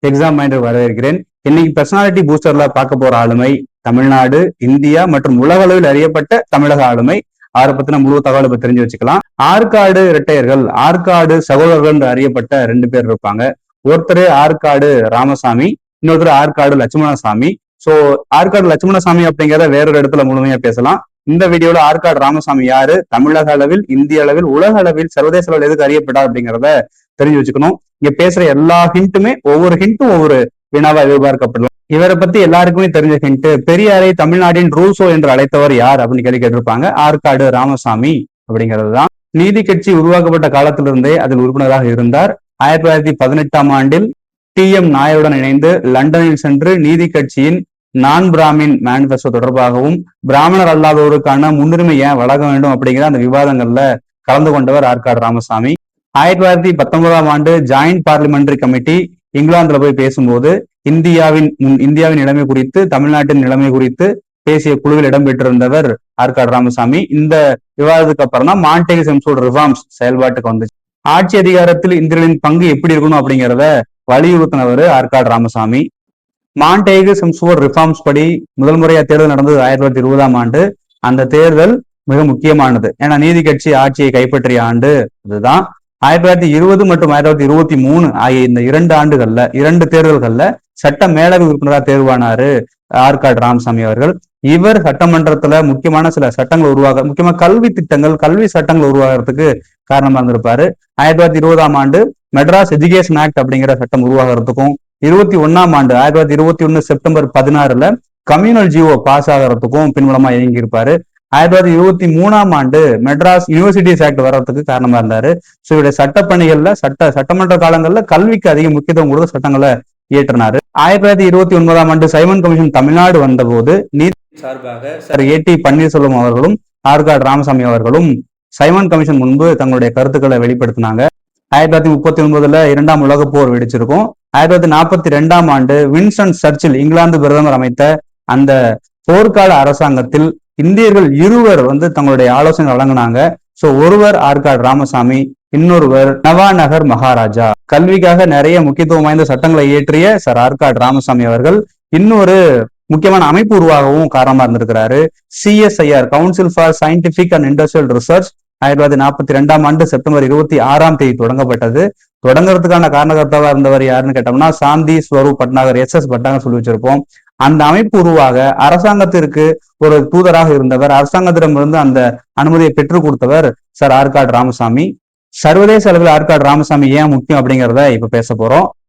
Exam minder வரவேற்கிறேன். இன்னைக்கு personality பூஸ்டர்ல பார்க்க போற ஆளுமை தமிழ்நாடு, இந்தியா மற்றும் உலக அளவில் அறியப்பட்ட தமிழக ஆளுமை. அவரை பத்தின முழு தகவலை இப்ப தெரிஞ்சு வச்சுக்கலாம். ஆற்காடு இரட்டையர்கள், ஆற்காடு சகோதரர்கள் என்று அறியப்பட்ட 2 பேர் இருப்பாங்க. ஒருத்தர் ஆற்காடு ராமசாமி, இன்னொருத்தர் ஆற்காடு லட்சுமணசாமி. சோ ஆற்காடு லட்சுமணசாமி அப்படிங்கிறத வேறொரு இடத்துல முழுமையா பேசலாம். இந்த வீடியோல ஆற்காடு ராமசாமி யாரு, தமிழக அளவில், இந்திய அளவில், உலக அளவில், சர்வதேச அளவில் எதுக்கு அறியப்பட்டார் அப்படிங்கிறத தெரிஞ்சு வச்சுக்கணும். இங்க பேசுற எல்லா ஹிண்ட்டுமே ஒவ்வொரு ஹிண்ட்டும் ஒவ்வொரு வினாவா எதிர்பார்க்கப்படலாம். இவரை பத்தி எல்லாருக்குமே தெரிஞ்ச ஹிண்ட், பெரியாரை தமிழ்நாட்டின் ரூசோ என்று அழைத்தவர் யார் அப்படின்னு கேள்வி கேட்டிருப்பாங்க. ஆற்காடு ராமசாமி அப்படிங்கிறது தான். நீதி கட்சி உருவாக்கப்பட்ட காலத்திலிருந்தே அதில் உறுப்பினராக இருந்தார். 1918ஆம் ஆண்டில் TM நாயருடன் இணைந்து லண்டனில் சென்று நீதி கட்சியின் நான் பிராமின் மேனிபெஸ்டோ தொடர்பாகவும் பிராமணர் அல்லாதோருக்கான முன்னுரிமை ஏன் வழங்க வேண்டும் அப்படிங்கிற அந்த விவாதங்கள்ல கலந்து கொண்டவர் ஆற்காடு ராமசாமி. 1919ஆம் ஆண்டு ஜாயிண்ட் பார்லிமெண்டரி கமிட்டி இங்கிலாந்துல போய் பேசும்போது இந்தியாவின் நிலைமை குறித்து, தமிழ்நாட்டின் நிலைமை குறித்து பேசிய குழுவில் இடம்பெற்றிருந்தவர் ஆற்காடு ராமசாமி. இந்த விவாதத்துக்கு அப்புறம் தான் மாண்டேகு செம்சோர்ட் ரிஃபார்ம்ஸ் செயல்பாட்டுக்கு வந்துச்சு. ஆட்சி அதிகாரத்தில் இந்தியர்களின் பங்கு எப்படி இருக்கணும் அப்படிங்கிறத வலியுறுத்தினவர் ஆற்காடு ராமசாமி. மாண்டேகு செம்சோர்ட் ரிஃபார்ம்ஸ் படி முதல் முறையா தேர்தல் நடந்தது 1920ஆம் ஆண்டு. அந்த தேர்தல் மிக முக்கியமானது. ஏன்னா நீதி கட்சி ஆட்சியை கைப்பற்றிய ஆண்டு அதுதான். 1920 மற்றும் 1923 ஆகிய இந்த 2 ஆண்டுகள்ல 2 தேர்தல்கள்ல சட்ட மேலவை உறுப்பினராக தேர்வானாரு ஆற்காடு ராமசாமி அவர்கள். இவர் சட்டமன்றத்துல முக்கியமான சில சட்டங்கள் முக்கியமா கல்வி திட்டங்கள், கல்வி சட்டங்கள் உருவாகிறதுக்கு காரணமா இருந்திருப்பாரு. 1920ஆம் ஆண்டு மெட்ராஸ் எஜுகேஷன் ஆக்ட் அப்படிங்கிற சட்டம் உருவாகிறதுக்கும், 21ஆம் ஆண்டு 1921 செப்டம்பர் 16ல கம்யூனல் ஜிஓ பாஸ் ஆகிறதுக்கும் பின்புலமா இயங்கி இருப்பாரு. 1923ஆம் ஆண்டு மெட்ராஸ் யூனிவர்சிட்டிஸ் ஆக்ட் வர்றதுக்கு காரணமா இருந்தாரு. ஸோ இவருடைய சட்டப்பணிகள்ல சட்டமன்ற காலங்கள்ல கல்விக்கு அதிக முக்கியத்துவம் கொடுத்து சட்டங்களை இயற்றினாரு. 1929ஆம் ஆண்டு சைமன் கமிஷன் தமிழ்நாடு வந்தபோது நீதி சார்பாக சார் AT பன்னீர்செல்வம் அவர்களும் ஆற்காடு ராமசாமி அவர்களும் சைமன் கமிஷன் முன்பு தங்களுடைய கருத்துக்களை வெளிப்படுத்தினாங்க. 1939ல 2ஆம் உலக போர் வெடிச்சிருக்கும். 1942ஆம் ஆண்டு வின்ஸ்டன் சர்ச்சில் இங்கிலாந்து பிரதமர் அமைத்த அந்த போர்க்கால அரசாங்கத்தில் இந்தியர்கள் 2 தங்களுடைய ஆலோசனை வழங்கினாங்க. சோ ஒருவர் ஆற்காடு ராமசாமி, இன்னொருவர் நவாநகர் மகாராஜா. கல்விக்காக நிறைய முக்கியத்துவம் வாய்ந்த சட்டங்களை இயற்றிய சார் ஆற்காடு ராமசாமி அவர்கள் இன்னொரு முக்கியமான அமைப்பு உருவாகவும் காரணமா இருந்திருக்கிறாரு. CSIR, council for scientific and industrial research 1942ஆம் ஆண்டு செப்டம்பர் 26ஆம் தேதி தொடங்கப்பட்டது. தொடங்குறதுக்கான காரணகர்த்தாவா இருந்தவர் யாருன்னு கேட்டோம்னா சாந்தி ஸ்வரூப் பட்நாகர், SS பட்நாகர் சொல்லி வச்சிருப்போம். அந்த அமைப்பு உருவாக அரசாங்கத்திற்கு ஒரு தூதராக இருந்தவர், அரசாங்கத்திடமிருந்து அந்த அனுமதியை பெற்றுக் கொடுத்தவர் சார் ஆற்காடு ராமசாமி. சர்வதேச அளவில் ஆற்காடு ராமசாமி ஏன் முக்கியம் அப்படிங்கிறத இப்ப பேச போறோம்.